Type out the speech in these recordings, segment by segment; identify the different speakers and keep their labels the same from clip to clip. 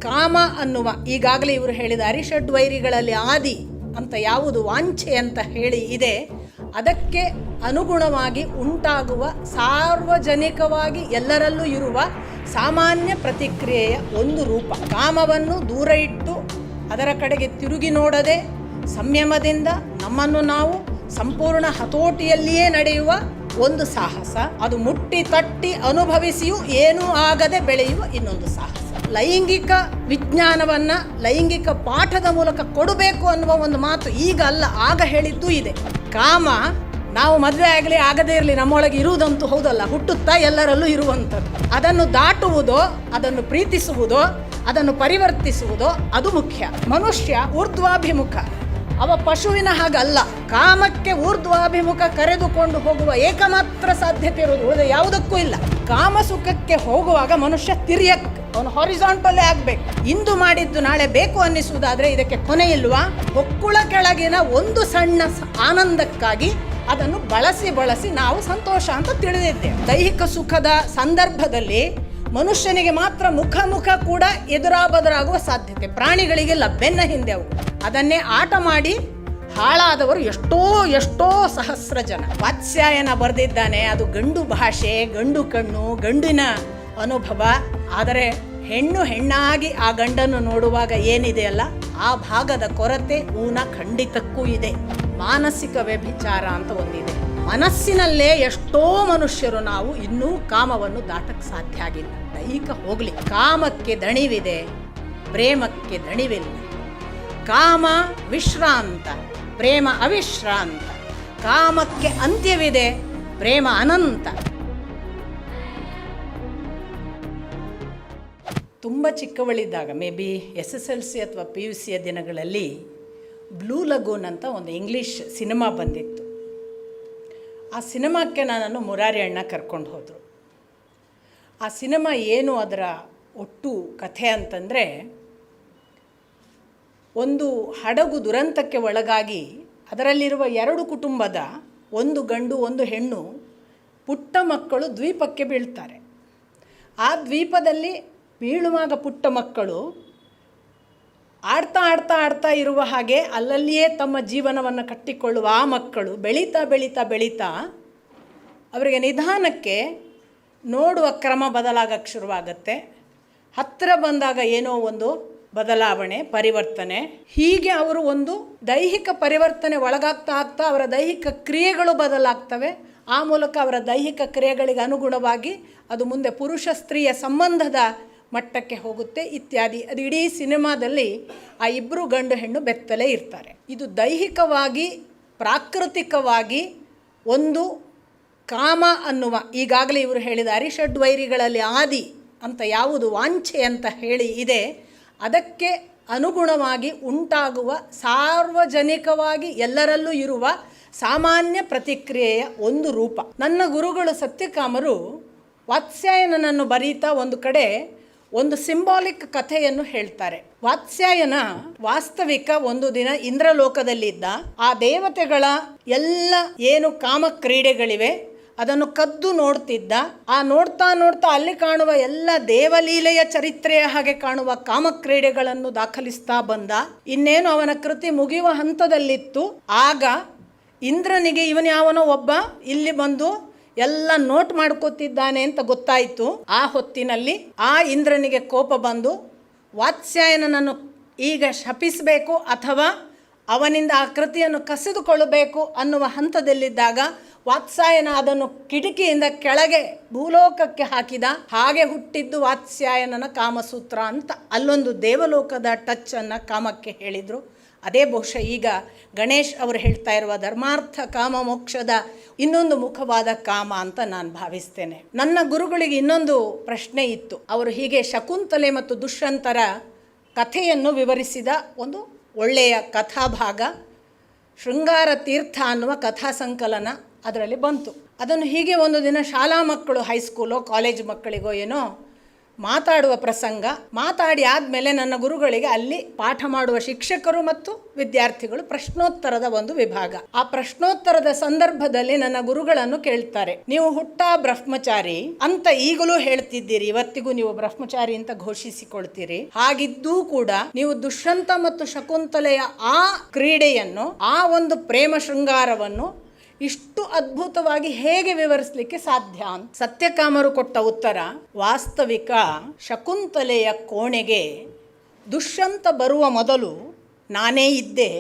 Speaker 1: ಕಾಮ ಅನ್ನುವ, ಈಗಾಗಲೇ ಇವರು ಹೇಳಿದ ಅರಿಷಡ್ ವೈರಿಗಳಲ್ಲಿ ಆದಿ ಅಂತ ಯಾವುದು ವಾಂಛೆ ಅಂತ ಹೇಳಿ ಇದೆ, ಅದಕ್ಕೆ ಅನುಗುಣವಾಗಿ ಉಂಟಾಗುವ ಸಾರ್ವಜನಿಕವಾಗಿ ಎಲ್ಲರಲ್ಲೂ ಇರುವ ಸಾಮಾನ್ಯ ಪ್ರತಿಕ್ರಿಯೆಯ ಒಂದು ರೂಪ. ಕಾಮವನ್ನು ದೂರ ಇಟ್ಟು ಅದರ ಕಡೆಗೆ ತಿರುಗಿ ನೋಡದೆ ಸಂಯಮದಿಂದ ನಮ್ಮನ್ನು ನಾವು ಸಂಪೂರ್ಣ ಹತೋಟಿಯಲ್ಲಿಯೇ ನಡೆಯುವ ಒಂದು ಸಾಹಸ. ಅದು ಮುಟ್ಟಿ ತಟ್ಟಿ ಅನುಭವಿಸಿಯೂ ಏನೂ ಆಗದೆ ಬೆಳೆಯುವ ಇನ್ನೊಂದು ಸಾಹಸ. ಲೈಂಗಿಕ ವಿಜ್ಞಾನವನ್ನು ಲೈಂಗಿಕ ಪಾಠದ ಮೂಲಕ ಕೊಡಬೇಕು ಅನ್ನುವ ಒಂದು ಮಾತು ಈಗ ಅಲ್ಲ, ಆಗ ಹೇಳಿದ್ದೂ ಇದೆ. ಕಾಮ ನಾವು ಮದುವೆ ಆಗಲಿ ಆಗದೇ ಇರಲಿ ನಮ್ಮೊಳಗೆ ಇರುವುದಂತೂ ಹೌದಲ್ಲ, ಹುಟ್ಟುತ್ತಾ ಎಲ್ಲರಲ್ಲೂ ಇರುವಂಥದ್ದು. ಅದನ್ನು ದಾಟುವುದೋ, ಅದನ್ನು ಪ್ರೀತಿಸುವುದೋ, ಅದನ್ನು ಪರಿವರ್ತಿಸುವುದೋ ಅದು ಮುಖ್ಯ. ಮನುಷ್ಯ ಊರ್ಧ್ವಾಭಿಮುಖ, ಅವ ಪಶುವಿನ ಹಾಗಲ್ಲ. ಕಾಮಕ್ಕೆ ಊರ್ಧ್ವಾಭಿಮುಖ ಕರೆದುಕೊಂಡು ಹೋಗುವ ಏಕಮಾತ್ರ ಸಾಧ್ಯತೆ ಇರೋದು, ಉಳಿದ ಯಾವುದಕ್ಕೂ ಇಲ್ಲ. ಕಾಮ ಸುಖಕ್ಕೆ ಹೋಗುವಾಗ ಮನುಷ್ಯ ತಿರ್ಯಕ್, ಅವನು ಹಾರಿಜಾಂಟಲ್ಲೇ ಆಗಬೇಕು. ಇಂದು ಮಾಡಿದ್ದು ನಾಳೆ ಬೇಕು ಅನ್ನಿಸುವುದಾದರೆ ಇದಕ್ಕೆ ಕೊನೆ ಇಲ್ವಾ? ಹೊಕ್ಕುಳ ಕೆಳಗಿನ ಒಂದು ಸಣ್ಣ ಆನಂದಕ್ಕಾಗಿ ಅದನ್ನು ಬಳಸಿ ನಾವು ಸಂತೋಷ ಅಂತ ತಿಳಿದಿದ್ದೇವೆ. ದೈಹಿಕ ಸುಖದ ಸಂದರ್ಭದಲ್ಲಿ ಮನುಷ್ಯನಿಗೆ ಮಾತ್ರ ಮುಖ ಕೂಡ ಎದುರಾಬದರಾಗುವ ಸಾಧ್ಯತೆ, ಪ್ರಾಣಿಗಳಿಗೆಲ್ಲ ಬೆನ್ನ ಹಿಂದೆ ಅವು. ಅದನ್ನೇ ಆಟ ಮಾಡಿ ಹಾಳಾದವರು ಎಷ್ಟೋ ಸಹಸ್ರ ಜನ. ವಾತ್ಸ್ಯಾಯನ ಬರೆದಿದ್ದಾನೆ, ಅದು ಗಂಡು ಭಾಷೆ, ಗಂಡು ಕಣ್ಣು, ಗಂಡಿನ ಅನುಭವ. ಆದರೆ ಹೆಣ್ಣಾಗಿ ಆ ಗಂಡನ್ನು ನೋಡುವಾಗ ಏನಿದೆಯಲ್ಲ ಆ ಭಾಗದ ಕೊರತೆ ಊನ ಖಂಡಿತಕ್ಕೂ ಇದೆ. ಮಾನಸಿಕ ವ್ಯಭಿಚಾರ ಅಂತ ಒಂದಿದೆ. ಮನಸ್ಸಿನಲ್ಲೇ ಎಷ್ಟೋ ಮನುಷ್ಯರು ನಾವು ಇನ್ನೂ ಕಾಮವನ್ನು ದಾಟಕ್ಕೆ ಸಾಧ್ಯ ಆಗಿಲ್ಲ. ದೈಹಿಕ ಹೋಗ್ಲಿ, ಕಾಮಕ್ಕೆ ದಣಿವಿದೆ, ಪ್ರೇಮಕ್ಕೆ ದಣಿವಿಲ್ಲ. ಕಾಮ ವಿಶ್ರಾಂತ, ಪ್ರೇಮ ಅವಿಶ್ರಾಂತ. ಕಾಮಕ್ಕೆ ಅಂತ್ಯವಿದೆ, ಪ್ರೇಮ ಅನಂತ. ತುಂಬ ಚಿಕ್ಕವಳಿದ್ದಾಗ, ಮೇ ಬಿ SSLC ಅಥವಾ PUC ದಿನಗಳಲ್ಲಿ ಬ್ಲೂ ಲಗೂನ್ ಅಂತ ಒಂದು ಇಂಗ್ಲೀಷ್ ಸಿನಿಮಾ ಬಂದಿತ್ತು. ಆ ಸಿನಿಮಾಕ್ಕೆ ನನ್ನನ್ನು ಮುರಾರಿ ಅಣ್ಣ ಕರ್ಕೊಂಡು ಹೋದರು. ಆ ಸಿನಿಮಾ ಏನು, ಅದರ ಒಟ್ಟು ಕಥೆ ಅಂತಂದರೆ, ಒಂದು ಹಡಗು ದುರಂತಕ್ಕೆ ಒಳಗಾಗಿ ಅದರಲ್ಲಿರುವ 2 ಕುಟುಂಬದ, ಒಂದು ಗಂಡು ಒಂದು ಹೆಣ್ಣು, ಪುಟ್ಟ ಮಕ್ಕಳು ದ್ವೀಪಕ್ಕೆ ಬೀಳ್ತಾರೆ. ಆ ದ್ವೀಪದಲ್ಲಿ ಬೀಳುವಾಗ ಪುಟ್ಟ ಮಕ್ಕಳು ಆಡ್ತಾ ಇರುವ ಹಾಗೆ ಅಲ್ಲಲ್ಲಿಯೇ ತಮ್ಮ ಜೀವನವನ್ನು ಕಟ್ಟಿಕೊಳ್ಳುವ ಆ ಮಕ್ಕಳು ಬೆಳೀತಾ ಅವರಿಗೆ ನಿಧಾನಕ್ಕೆ ನೋಡುವ ಕ್ರಮ ಬದಲಾಗಕ್ಕೆ ಶುರುವಾಗತ್ತೆ. ಹತ್ತಿರ ಬಂದಾಗ ಏನೋ ಒಂದು ಬದಲಾವಣೆ, ಪರಿವರ್ತನೆ. ಹೀಗೆ ಅವರು ಒಂದು ದೈಹಿಕ ಪರಿವರ್ತನೆ ಒಳಗಾಗ್ತಾ ಅವರ ದೈಹಿಕ ಕ್ರಿಯೆಗಳು ಬದಲಾಗ್ತವೆ. ಆ ಮೂಲಕ ಅವರ ದೈಹಿಕ ಕ್ರಿಯೆಗಳಿಗೆ ಅನುಗುಣವಾಗಿ ಅದು ಮುಂದೆ ಪುರುಷ ಸ್ತ್ರೀಯ ಸಂಬಂಧದ ಮಟ್ಟಕ್ಕೆ ಹೋಗುತ್ತೆ ಇತ್ಯಾದಿ. ಅದು ಇಡೀ ಸಿನಿಮಾದಲ್ಲಿ ಆ ಇಬ್ಬರು ಗಂಡು ಹೆಣ್ಣು ಬೆತ್ತಲೇ ಇರ್ತಾರೆ. ಇದು ದೈಹಿಕವಾಗಿ ಪ್ರಾಕೃತಿಕವಾಗಿ ಒಂದು ಕಾಮ ಅನ್ನುವ, ಈಗಾಗಲೇ ಇವರು ಹೇಳಿದ ಅರಿಷಡ್ ವೈರಿಗಳಲ್ಲಿ ಆದಿ ಅಂತ ಯಾವುದು ವಾಂಛೆ ಅಂತ ಹೇಳಿ ಇದೆ, ಅದಕ್ಕೆ ಅನುಗುಣವಾಗಿ ಉಂಟಾಗುವ ಸಾರ್ವಜನಿಕವಾಗಿ ಎಲ್ಲರಲ್ಲೂ ಇರುವ ಸಾಮಾನ್ಯ ಪ್ರತಿಕ್ರಿಯೆಯ ಒಂದು ರೂಪ. ನನ್ನ ಗುರುಗಳು ಸತ್ಯಕಾಮರು ವಾತ್ಸ್ಯಾಯನನನ್ನು ಬರೀತಾ ಒಂದು ಕಡೆ ಒಂದು ಸಿಂಬಾಲಿಕ್ ಕಥೆಯನ್ನು ಹೇಳ್ತಾರೆ. ವಾತ್ಸ್ಯಾಯನ ವಾಸ್ತವಿಕ ಒಂದು ದಿನ ಇಂದ್ರಲೋಕದಲ್ಲಿದ್ದ. ಆ ದೇವತೆಗಳ ಎಲ್ಲ ಏನು ಕಾಮ ಕ್ರೀಡೆಗಳಿವೆ ಅದನ್ನು ಕದ್ದು ನೋಡ್ತಿದ್ದ. ಆ ನೋಡ್ತಾ ಅಲ್ಲಿ ಕಾಣುವ ಎಲ್ಲ ದೇವಲೀಲೆಯ ಚರಿತ್ರೆಯ ಹಾಗೆ ಕಾಣುವ ಕಾಮಕ್ರೀಡೆಗಳನ್ನು ದಾಖಲಿಸ್ತಾ ಬಂದ. ಇನ್ನೇನು ಅವನ ಕೃತಿ ಮುಗಿಯುವ ಹಂತದಲ್ಲಿತ್ತು. ಆಗ ಇಂದ್ರನಿಗೆ ಇವನ್ಯಾವನೋ ಒಬ್ಬ ಇಲ್ಲಿ ಬಂದು ಎಲ್ಲ ನೋಟ್ ಮಾಡ್ಕೋತಿದ್ದಾನೆ ಅಂತ ಗೊತ್ತಾಯಿತು. ಆ ಹೊತ್ತಿನಲ್ಲಿ ಆ ಇಂದ್ರನಿಗೆ ಕೋಪ ಬಂದು ವಾತ್ಸ್ಯಾಯನನನ್ನು ಈಗ ಶಪಿಸಬೇಕು ಅಥವಾ ಅವನಿಂದ ಆ ಕೃತಿಯನ್ನು ಕಸಿದುಕೊಳ್ಳಬೇಕು ಅನ್ನುವ ಹಂತದಲ್ಲಿದ್ದಾಗ ವಾತ್ಸ್ಯಾಯನ ಅದನ್ನು ಕಿಟಕಿಯಿಂದ ಕೆಳಗೆ ಭೂಲೋಕಕ್ಕೆ ಹಾಕಿದ. ಹಾಗೆ ಹುಟ್ಟಿದ್ದು ವಾತ್ಸ್ಯಾಯನನ ಕಾಮಸೂತ್ರ ಅಂತ. ಅಲ್ಲೊಂದು ದೇವಲೋಕದ ಟಚ್ಚನ್ನು ಕಾಮಕ್ಕೆ ಹೇಳಿದರು. ಅದೇ ಬಹುಶಃ ಈಗ ಗಣೇಶ್ ಅವರು ಹೇಳ್ತಾ ಇರುವ ಧರ್ಮಾರ್ಥ ಕಾಮ ಮೋಕ್ಷದ ಇನ್ನೊಂದು ಮುಖವಾದ ಕಾಮ ಅಂತ ನಾನು ಭಾವಿಸ್ತೇನೆ. ನನ್ನ ಗುರುಗಳಿಗೆ ಇನ್ನೊಂದು ಪ್ರಶ್ನೆ ಇತ್ತು. ಅವರು ಹೀಗೆ ಶಕುಂತಲೆ ಮತ್ತು ದುಷ್ಯಂತರ ಕಥೆಯನ್ನು ವಿವರಿಸಿದ ಒಂದು ಒಳ್ಳೆಯ ಕಥಾಭಾಗ ಶೃಂಗಾರ ತೀರ್ಥ ಅನ್ನುವ ಕಥಾ ಸಂಕಲನ ಅದರಲ್ಲಿ ಬಂತು. ಅದನ್ನು ಹೀಗೆ ಒಂದು ದಿನ ಶಾಲಾ ಮಕ್ಕಳು, ಹೈಸ್ಕೂಲೋ ಕಾಲೇಜ್ ಮಕ್ಕಳಿಗೋ ಏನೋ ಮಾತಾಡುವ ಪ್ರಸಂಗ. ಮಾತಾಡಿ ಆದಮೇಲೆ ನನ್ನ ಗುರುಗಳಿಗೆ ಅಲ್ಲಿ ಪಾಠ ಮಾಡುವ ಶಿಕ್ಷಕರು ಮತ್ತು ವಿದ್ಯಾರ್ಥಿಗಳು ಪ್ರಶ್ನೋತ್ತರದ ಒಂದು ವಿಭಾಗ. ಆ ಪ್ರಶ್ನೋತ್ತರದ ಸಂದರ್ಭದಲ್ಲಿ ನನ್ನ ಗುರುಗಳನ್ನು ಕೇಳ್ತಾರೆ, ನೀವು ಹುಟ್ಟ ಬ್ರಹ್ಮಚಾರಿ ಅಂತ ಈಗಲೂ ಹೇಳ್ತಿದ್ದೀರಿ, ಇವತ್ತಿಗೂ ನೀವು ಬ್ರಹ್ಮಚಾರಿ ಅಂತ ಘೋಷಿಸಿಕೊಳ್ತೀರಿ. ಹಾಗಿದ್ದೂ ಕೂಡ ನೀವು ದುಷ್ಯಂತ ಮತ್ತು ಶಕುಂತಲೆಯ ಆ ಕ್ರೀಡೆಯನ್ನು, ಆ ಒಂದು ಪ್ರೇಮ ಶೃಂಗಾರವನ್ನು ಇಷ್ಟು ಅದ್ಭುತವಾಗಿ ಹೇಗೆ ವಿವರಿಸಲಿಕ್ಕೆ ಸಾಧ್ಯ ಅಂತ ಸತ್ಯಕಾಮರು ಕೊಟ್ಟ ಉತ್ತರ, ವಾಸ್ತವಿಕ ಶಕುಂತಲೆಯ ಕೋಣೆಗೆ ದುಷ್ಯಂತ ಬರುವ ಮೊದಲು ನಾನೇ ಇದ್ದೆ,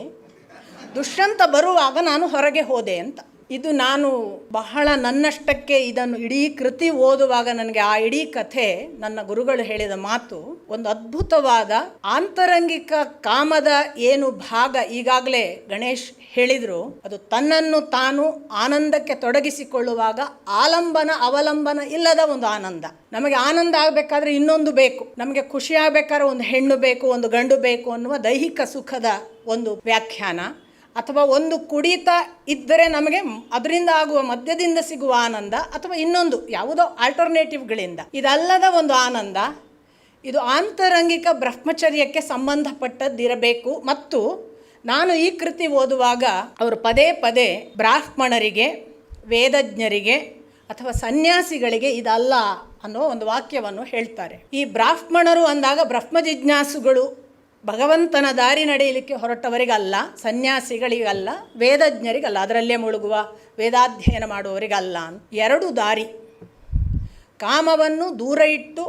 Speaker 1: ದುಷ್ಯಂತ ಬರುವಾಗ ನಾನು ಹೊರಗೆ ಹೋದೆ ಅಂತ. ಇದು ನಾನು ಬಹಳ ನನ್ನಷ್ಟಕ್ಕೆ ಇದನ್ನು ಇಡೀ ಕೃತಿ ಓದುವಾಗ ನನಗೆ ಆ ಇಡೀ ಕಥೆ, ನನ್ನ ಗುರುಗಳು ಹೇಳಿದ ಮಾತು, ಒಂದು ಅದ್ಭುತವಾದ ಆಂತರಂಗಿಕ ಕಾಮದ ಏನು ಭಾಗ ಈಗಾಗಲೇ ಗಣೇಶ್ ಹೇಳಿದರು, ಅದು ತನ್ನನ್ನು ತಾನು ಆನಂದಕ್ಕೆ ತೊಡಗಿಸಿಕೊಳ್ಳುವಾಗ ಆಲಂಬನ ಅವಲಂಬನ ಇಲ್ಲದ ಒಂದು ಆನಂದ. ನಮಗೆ ಆನಂದ ಆಗಬೇಕಾದ್ರೆ ಇನ್ನೊಂದು ಬೇಕು, ನಮಗೆ ಖುಷಿ ಆಗಬೇಕಾದ್ರೆ ಒಂದು ಹೆಣ್ಣು ಬೇಕು, ಒಂದು ಗಂಡು ಬೇಕು ಅನ್ನುವ ದೈಹಿಕ ಸುಖದ ಒಂದು ವ್ಯಾಖ್ಯಾನ, ಅಥವಾ ಒಂದು ಕುಡಿತ ಇದ್ದರೆ ನಮಗೆ ಅದರಿಂದ ಆಗುವ ಮದ್ಯದಿಂದ ಸಿಗುವ ಆನಂದ, ಅಥವಾ ಇನ್ನೊಂದು ಯಾವುದೋ ಆಲ್ಟರ್ನೇಟಿವ್ಗಳಿಂದ. ಇದಲ್ಲದ ಒಂದು ಆನಂದ, ಇದು ಆಂತರಂಗಿಕ ಬ್ರಹ್ಮಚರ್ಯಕ್ಕೆ ಸಂಬಂಧಪಟ್ಟದ್ದಿರಬೇಕು. ಮತ್ತು ನಾನು ಈ ಕೃತಿ ಓದುವಾಗ ಅವರು ಪದೇ ಪದೇ ಬ್ರಾಹ್ಮಣರಿಗೆ, ವೇದಜ್ಞರಿಗೆ ಅಥವಾ ಸನ್ಯಾಸಿಗಳಿಗೆ ಇದಲ್ಲ ಅನ್ನೋ ಒಂದು ವಾಕ್ಯವನ್ನು ಹೇಳ್ತಾರೆ. ಈ ಬ್ರಾಹ್ಮಣರು ಅಂದಾಗ ಬ್ರಹ್ಮ ಜಿಜ್ಞಾಸುಗಳು, ಭಗವಂತನ ದಾರಿ ನಡೆಯಲಿಕ್ಕೆ ಹೊರಟವರಿಗಲ್ಲ, ಸನ್ಯಾಸಿಗಳಿಗಲ್ಲ, ವೇದಜ್ಞರಿಗಲ್ಲ, ಅದರಲ್ಲೇ ಮುಳುಗುವ ವೇದಾಧ್ಯಯನ ಮಾಡುವವರಿಗಲ್ಲ. ಎರಡು ದಾರಿ, ಕಾಮವನ್ನು ದೂರ ಇಟ್ಟು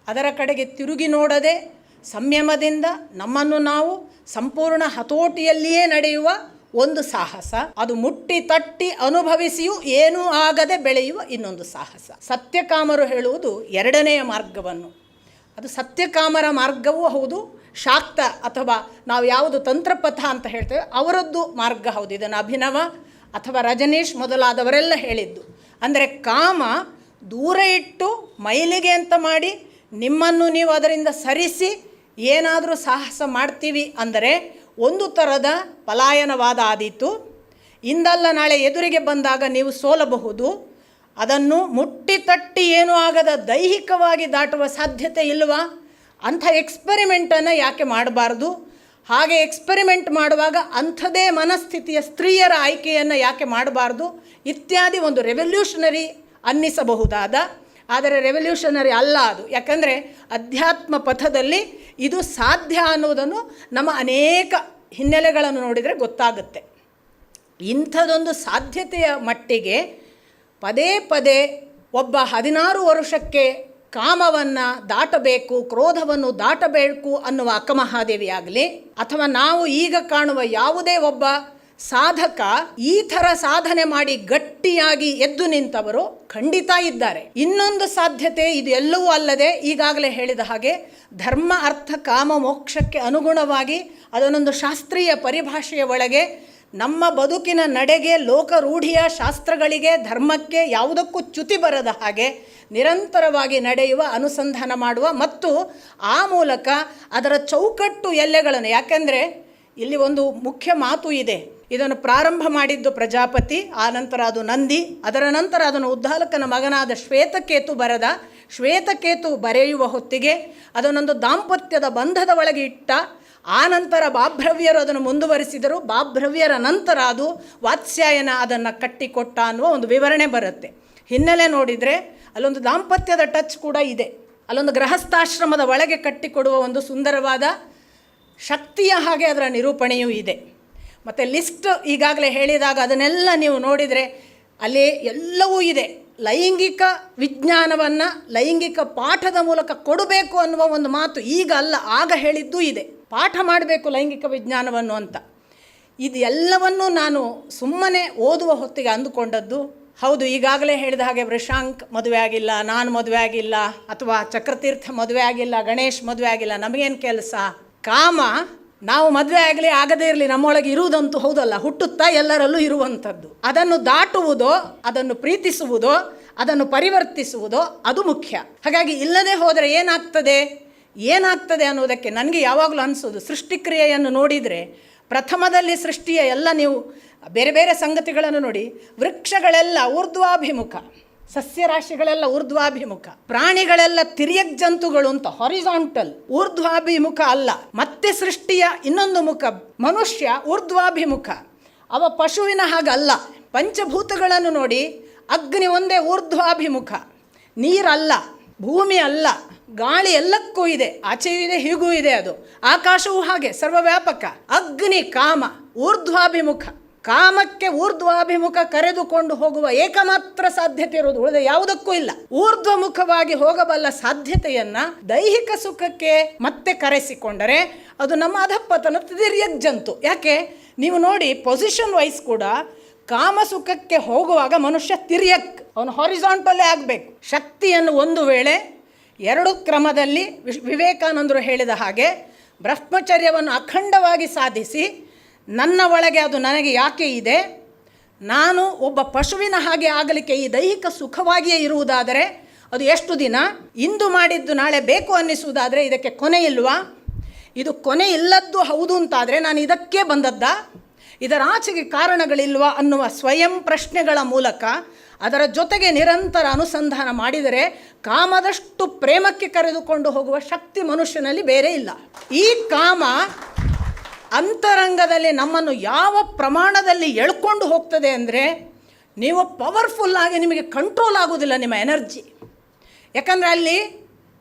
Speaker 1: ಅದರ ಕಡೆಗೆ ತಿರುಗಿ ನೋಡದೆ ಸಂಯಮದಿಂದ ನಮ್ಮನ್ನು ನಾವು ಸಂಪೂರ್ಣ ಹತೋಟಿಯಲ್ಲಿಯೇ ನಡೆಯುವ ಒಂದು ಸಾಹಸ, ಅದು ಮುಟ್ಟಿ ತಟ್ಟಿ ಅನುಭವಿಸಿಯೂ ಏನೂ ಆಗದೆ ಬೆಳೆಯುವ ಇನ್ನೊಂದು ಸಾಹಸ. ಸತ್ಯಕಾಮರು ಹೇಳುವುದು ಎರಡನೆಯ ಮಾರ್ಗವನ್ನು. ಅದು ಸತ್ಯಕಾಮರ ಮಾರ್ಗವೂ ಹೌದು, ಶಾಕ್ತ ಅಥವಾ ನಾವು ಯಾವುದು ತಂತ್ರಪಥ ಅಂತ ಹೇಳ್ತೇವೆ ಅವರದ್ದು ಮಾರ್ಗ ಹೌದು. ಇದನ್ನು ಅಭಿನವ ಅಥವಾ ರಜನೀಶ್ ಮೊದಲಾದವರೆಲ್ಲ ಹೇಳಿದ್ದು. ಅಂದರೆ ಕಾಮ ದೂರ ಇಟ್ಟು ಮೈಲಿಗೆ ಅಂತ ಮಾಡಿ ನಿಮ್ಮನ್ನು ನೀವು ಅದರಿಂದ ಸರಿಸಿ ಏನಾದರೂ ಸಾಹಸ ಮಾಡ್ತೀವಿ ಅಂದರೆ ಒಂದು ಥರದ ಪಲಾಯನವಾದ ಆದೀತು. ಇಂದಲ್ಲ ನಾಳೆ ಎದುರಿಗೆ ಬಂದಾಗ ನೀವು ಸೋಲಬಹುದು. ಅದನ್ನು ಮುಟ್ಟಿ ತಟ್ಟಿ ಏನೂ ಆಗದ ದೈಹಿಕವಾಗಿ ದಾಟುವ ಸಾಧ್ಯತೆ ಇಲ್ವಾ? ಅಂಥ ಎಕ್ಸ್ಪೆರಿಮೆಂಟನ್ನು ಯಾಕೆ ಮಾಡಬಾರ್ದು? ಹಾಗೆ ಎಕ್ಸ್ಪೆರಿಮೆಂಟ್ ಮಾಡುವಾಗ ಅಂಥದೇ ಮನಸ್ಥಿತಿಯ ಸ್ತ್ರೀಯರ ಆಯ್ಕೆಯನ್ನು ಯಾಕೆ ಮಾಡಬಾರ್ದು? ಇತ್ಯಾದಿ ಒಂದು ರೆವಲ್ಯೂಷನರಿ ಅನ್ನಿಸಬಹುದಾದ, ಆದರೆ ರೆವಲ್ಯೂಷನರಿ ಅಲ್ಲ ಅದು. ಯಾಕಂದರೆ ಅಧ್ಯಾತ್ಮ ಪಥದಲ್ಲಿ ಇದು ಸಾಧ್ಯ ಅನ್ನೋದನ್ನು ನಮ್ಮ ಅನೇಕ ಹಿನ್ನೆಲೆಗಳನ್ನು ನೋಡಿದರೆ ಗೊತ್ತಾಗುತ್ತೆ. ಇಂಥದೊಂದು ಸಾಧ್ಯತೆಯ ಮಟ್ಟಿಗೆ ಪದೇ ಪದೇ ಒಬ್ಬ 16 ವರ್ಷಕ್ಕೆ ಕಾಮವನ್ನು ದಾಟಬೇಕು, ಕ್ರೋಧವನ್ನು ದಾಟಬೇಕು ಅನ್ನುವ ಅಕ್ಕಮಹಾದೇವಿ ಆಗಲಿ, ಅಥವಾ ನಾವು ಈಗ ಕಾಣುವ ಯಾವುದೇ ಒಬ್ಬ ಸಾಧಕ ಈ ಥರ ಸಾಧನೆ ಮಾಡಿ ಗಟ್ಟಿಯಾಗಿ ಎದ್ದು ನಿಂತವರು ಖಂಡಿತ ಇದ್ದಾರೆ. ಇನ್ನೊಂದು ಸಾಧ್ಯತೆ, ಇದು ಎಲ್ಲವೂ ಅಲ್ಲದೆ ಈಗಾಗಲೇ ಹೇಳಿದ ಹಾಗೆ ಧರ್ಮ ಅರ್ಥ ಕಾಮ ಮೋಕ್ಷಕ್ಕೆ ಅನುಗುಣವಾಗಿ ಅದನ್ನೊಂದು ಶಾಸ್ತ್ರೀಯ ಪರಿಭಾಷೆಯ ಒಳಗೆ ನಮ್ಮ ಬದುಕಿನ ನಡೆಗೆ, ಲೋಕರೂಢಿಯ ಶಾಸ್ತ್ರಗಳಿಗೆ, ಧರ್ಮಕ್ಕೆ ಯಾವುದಕ್ಕೂ ಚ್ಯುತಿ ಬರದ ಹಾಗೆ ನಿರಂತರವಾಗಿ ನಡೆಯುವ, ಅನುಸಂಧಾನ ಮಾಡುವ ಮತ್ತು ಆ ಮೂಲಕ ಅದರ ಚೌಕಟ್ಟು ಎಲ್ಲೆಗಳನ್ನು, ಯಾಕೆಂದರೆ ಇಲ್ಲಿ ಒಂದು ಮುಖ್ಯ ಮಾತು ಇದೆ. ಇದನ್ನು ಪ್ರಾರಂಭ ಮಾಡಿದ್ದು ಪ್ರಜಾಪತಿ, ಆನಂತರ ಅದು ನಂದಿ, ಅದರ ನಂತರ ಅದನ್ನು ಉದ್ದಾಲಕನ ಮಗನಾದ ಶ್ವೇತಕೇತು ಬರೆದ. ಶ್ವೇತಕೇತು ಬರೆಯುವ ಹೊತ್ತಿಗೆ ಅದನ್ನೊಂದು ದಾಂಪತ್ಯದ ಬಂಧದ ಒಳಗೆ ಇಟ್ಟ. ಆನಂತರ ಬಾಭ್ರವ್ಯರು ಅದನ್ನು ಮುಂದುವರಿಸಿದರು. ಬಾಭ್ರವ್ಯರ ನಂತರ ಅದು ವಾತ್ಸ್ಯಾಯನ ಅದನ್ನು ಕಟ್ಟಿಕೊಟ್ಟ ಅನ್ನುವ ಒಂದು ವಿವರಣೆ ಬರುತ್ತೆ. ಹಿನ್ನೆಲೆ ನೋಡಿದರೆ ಅಲ್ಲೊಂದು ದಾಂಪತ್ಯದ ಟಚ್ ಕೂಡ ಇದೆ. ಅಲ್ಲೊಂದು ಗೃಹಸ್ಥಾಶ್ರಮದ ಒಳಗೆ ಕಟ್ಟಿಕೊಡುವ ಒಂದು ಸುಂದರವಾದ ಶಕ್ತಿಯ ಹಾಗೆ ಅದರ ನಿರೂಪಣೆಯೂ ಇದೆ. ಮತ್ತು ಲಿಸ್ಟ್ ಈಗಾಗಲೇ ಹೇಳಿದಾಗ ಅದನ್ನೆಲ್ಲ ನೀವು ನೋಡಿದರೆ ಅಲ್ಲಿ ಎಲ್ಲವೂ ಇದೆ. ಲೈಂಗಿಕ ವಿಜ್ಞಾನವನ್ನು ಲೈಂಗಿಕ ಪಾಠದ ಮೂಲಕ ಕೊಡಬೇಕು ಅನ್ನುವ ಒಂದು ಮಾತು ಈಗ ಅಲ್ಲ, ಆಗ ಹೇಳಿದ್ದೂ ಇದೆ. ಪಾಠ ಮಾಡಬೇಕು ಲೈಂಗಿಕ ವಿಜ್ಞಾನವನ್ನು ಅಂತ. ಇದು ಎಲ್ಲವನ್ನೂ ನಾನು ಸುಮ್ಮನೆ ಓದುವ ಹೊತ್ತಿಗೆ ಅಂದುಕೊಂಡದ್ದು. ಹೌದು, ಈಗಾಗಲೇ ಹೇಳಿದ ಹಾಗೆ ವೃಷಾಂಕ್ ಮದುವೆ ಆಗಿಲ್ಲ, ನಾನು ಮದುವೆ ಆಗಿಲ್ಲ, ಅಥವಾ ಚಕ್ರತೀರ್ಥ ಮದುವೆ ಆಗಿಲ್ಲ, ಗಣೇಶ್ ಮದುವೆ ಆಗಿಲ್ಲ, ನಮಗೇನು ಕೆಲಸ? ಕಾಮ ನಾವು ಮದುವೆ ಆಗಲಿ ಆಗದೇ ಇರಲಿ ನಮ್ಮೊಳಗೆ ಇರುವುದಂತೂ ಹೌದಲ್ಲ, ಹುಟ್ಟುತ್ತಾ ಎಲ್ಲರಲ್ಲೂ ಇರುವಂಥದ್ದು. ಅದನ್ನು ದಾಟುವುದೋ, ಅದನ್ನು ಪ್ರೀತಿಸುವುದೋ, ಅದನ್ನು ಪರಿವರ್ತಿಸುವುದೋ ಅದು ಮುಖ್ಯ. ಹಾಗಾಗಿ ಇಲ್ಲದೆ ಹೋದರೆ ಏನಾಗ್ತದೆ ಅನ್ನೋದಕ್ಕೆ ನನಗೆ ಯಾವಾಗಲೂ ಅನಿಸೋದು, ಸೃಷ್ಟಿಕ್ರಿಯೆಯನ್ನು ನೋಡಿದರೆ ಪ್ರಥಮದಲ್ಲಿ ಸೃಷ್ಟಿಯ ಎಲ್ಲ ನೀವು ಬೇರೆ ಬೇರೆ ಸಂಗತಿಗಳನ್ನು ನೋಡಿ, ವೃಕ್ಷಗಳೆಲ್ಲ ಊರ್ಧ್ವಾಭಿಮುಖ, ಸಸ್ಯರಾಶಿಗಳೆಲ್ಲ ಊರ್ಧ್ವಾಭಿಮುಖ, ಪ್ರಾಣಿಗಳೆಲ್ಲ ತಿರ್ಯಕ್ ಜಂತುಗಳು ಅಂತ ಹಾರಿಜಾಂಟಲ್, ಊರ್ಧ್ವಾಭಿಮುಖ ಅಲ್ಲ. ಮತ್ತೆ ಸೃಷ್ಟಿಯ ಇನ್ನೊಂದು ಮುಖ ಮನುಷ್ಯ ಊರ್ಧ್ವಾಭಿಮುಖ, ಅವ ಪಶುವಿನ ಹಾಗಲ್ಲ. ಪಂಚಭೂತಗಳನ್ನು ನೋಡಿ, ಅಗ್ನಿ ಒಂದೇ ಊರ್ಧ್ವಾಭಿಮುಖ, ನೀರಲ್ಲ, ಭೂಮಿ ಅಲ್ಲ, ಗಾಳಿ ಎಲ್ಲಕ್ಕೂ ಇದೆ, ಆಚೆಯೂ ಇದೆ, ಹೀಗೂ ಇದೆ. ಅದು ಆಕಾಶವೂ ಹಾಗೆ ಸರ್ವವ್ಯಾಪಕ. ಅಗ್ನಿ ಕಾಮ ಊರ್ಧ್ವಾಭಿಮುಖ, ಕಾಮಕ್ಕೆ ಊರ್ಧ್ವಾಭಿಮುಖ ಕರೆದುಕೊಂಡು ಹೋಗುವ ಏಕಮಾತ್ರ ಸಾಧ್ಯತೆ ಇರುವುದು, ಉಳಿದ ಯಾವುದಕ್ಕೂ ಇಲ್ಲ. ಊರ್ಧ್ವಮುಖವಾಗಿ ಹೋಗಬಲ್ಲ ಸಾಧ್ಯತೆಯನ್ನ ದೈಹಿಕ ಸುಖಕ್ಕೆ ಮತ್ತೆ ಕರೆಸಿಕೊಂಡರೆ ಅದು ನಮ್ಮ ಅಧಪ್ಪತನ ತಿರ್ಯಕ್ ಜಂತು. ಯಾಕೆ ನೀವು ನೋಡಿ, ಪೊಸಿಷನ್ ವೈಸ್ ಕೂಡ ಕಾಮ ಸುಖಕ್ಕೆ ಹೋಗುವಾಗ ಮನುಷ್ಯ ತಿರ್ಯಕ್, ಅವನು ಹಾರಿಜಾಂಟಲ್ಲೇ ಆಗಬೇಕು. ಶಕ್ತಿಯನ್ನು ಒಂದು ವೇಳೆ ಎರಡು ಕ್ರಮದಲ್ಲಿ ವಿವೇಕಾನಂದರು ಹೇಳಿದ ಹಾಗೆ ಬ್ರಹ್ಮಚರ್ಯವನ್ನು ಅಖಂಡವಾಗಿ ಸಾಧಿಸಿ, ನನ್ನ ಒಳಗೆ ಅದು ನನಗೆ ಯಾಕೆ ಇದೆ, ನಾನು ಒಬ್ಬ ಪಶುವಿನ ಹಾಗೆ ಆಗಲಿಕ್ಕೆ ಈ ದೈಹಿಕ ಸುಖವಾಗಿಯೇ ಇರುವುದಾದರೆ ಅದು ಎಷ್ಟು ದಿನ, ಇಂದು ಮಾಡಿದ್ದು ನಾಳೆ ಬೇಕು ಅನ್ನಿಸುವುದಾದರೆ ಇದಕ್ಕೆ ಕೊನೆ ಇಲ್ವಾ, ಇದು ಕೊನೆ ಇಲ್ಲದ್ದು ಹೌದು ಅಂತಾದರೆ ನಾನು ಇದಕ್ಕೆ ಬಂದದ್ದ, ಇದರ ಆಚೆಗೆ ಕಾರಣಗಳಿಲ್ವಾ ಅನ್ನುವ ಸ್ವಯಂ ಪ್ರಶ್ನೆಗಳ ಮೂಲಕ ಅದರ ಜೊತೆಗೆ ನಿರಂತರ ಅನುಸಂಧಾನ ಮಾಡಿದರೆ ಕಾಮದಷ್ಟು ಪ್ರೇಮಕ್ಕೆ ಕರೆದುಕೊಂಡು ಹೋಗುವ ಶಕ್ತಿ ಮನುಷ್ಯನಲ್ಲಿ ಬೇರೆ ಇಲ್ಲ. ಈ ಕಾಮ ಅಂತರಂಗದಲ್ಲಿ ನಮ್ಮನ್ನು ಯಾವ ಪ್ರಮಾಣದಲ್ಲಿ ಎಳ್ಕೊಂಡು ಹೋಗ್ತದೆ ಅಂದರೆ, ನೀವು ಪವರ್ಫುಲ್ಲಾಗಿ ನಿಮಗೆ ಕಂಟ್ರೋಲ್ ಆಗೋದಿಲ್ಲ ನಿಮ್ಮ ಎನರ್ಜಿ. ಯಾಕಂದರೆ ಅಲ್ಲಿ